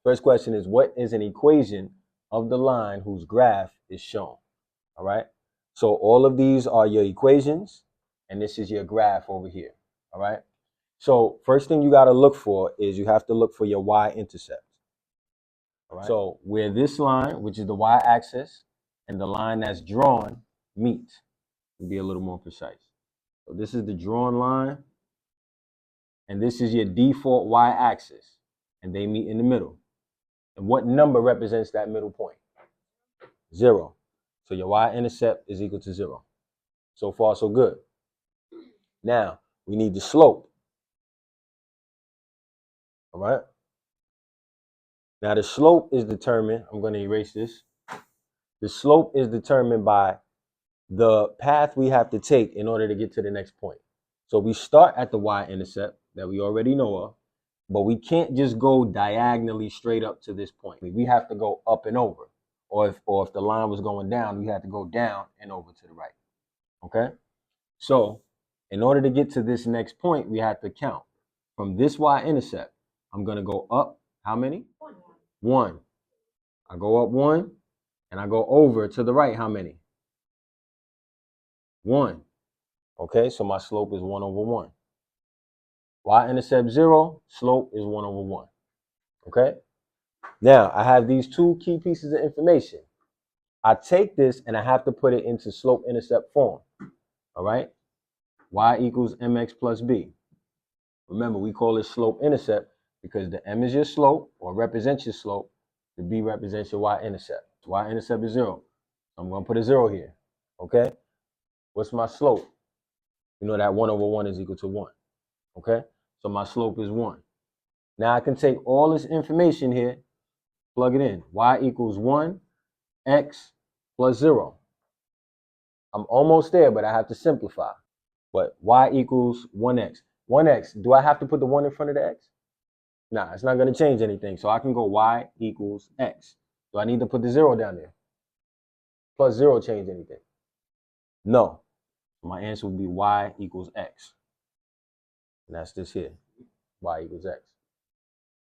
First question is, what is an equation of the line whose graph is shown? All right. So all of these are your equations, and this is your graph over here. All right. So first thing you got to look for is you have to look for your y-intercept. All right. So where this line, which is the y-axis, and the line that's drawn meet, to be a little more precise. So this is the drawn line, and this is your default y-axis, and they meet in the middle. And what number represents that middle point? 0. So your y-intercept is equal to 0. So far, so good. Now, we need the slope. All right? Now, the slope is determined. I'm going to erase this. The slope is determined by the path we have to take in order to get to the next point. So we start at the y-intercept that we already know of, but we can't just go diagonally straight up to this point. We have to go up and over. Or if the line was going down, we had to go down and over to the right. Okay? So in order to get to this next point, we have to count. From this y-intercept, I'm going to go up how many? 1. I go up 1, and I go over to the right how many? 1. Okay, so my slope is 1 over 1. Y-intercept 0, slope is 1 over 1. Okay? Now, I have these two key pieces of information. I take this and I have to put it into slope-intercept form. All right? Y equals mx plus b. Remember, we call it slope-intercept because the m is your slope or represents your slope. The b represents your y-intercept. Y-intercept is 0. So I'm going to put a 0 here. Okay? What's my slope? You know that 1 over 1 is equal to 1. Okay? So my slope is 1. Now I can take all this information here, plug it in. Y equals 1, x plus 0. I'm almost there, but I have to simplify. But y equals 1x. 1x, do I have to put the 1 in front of the x? Nah, it's not going to change anything. So I can go y equals x. Do I need to put the 0 down there? Plus 0 change anything? No. My answer would be y equals x. And that's this here. Y equals x.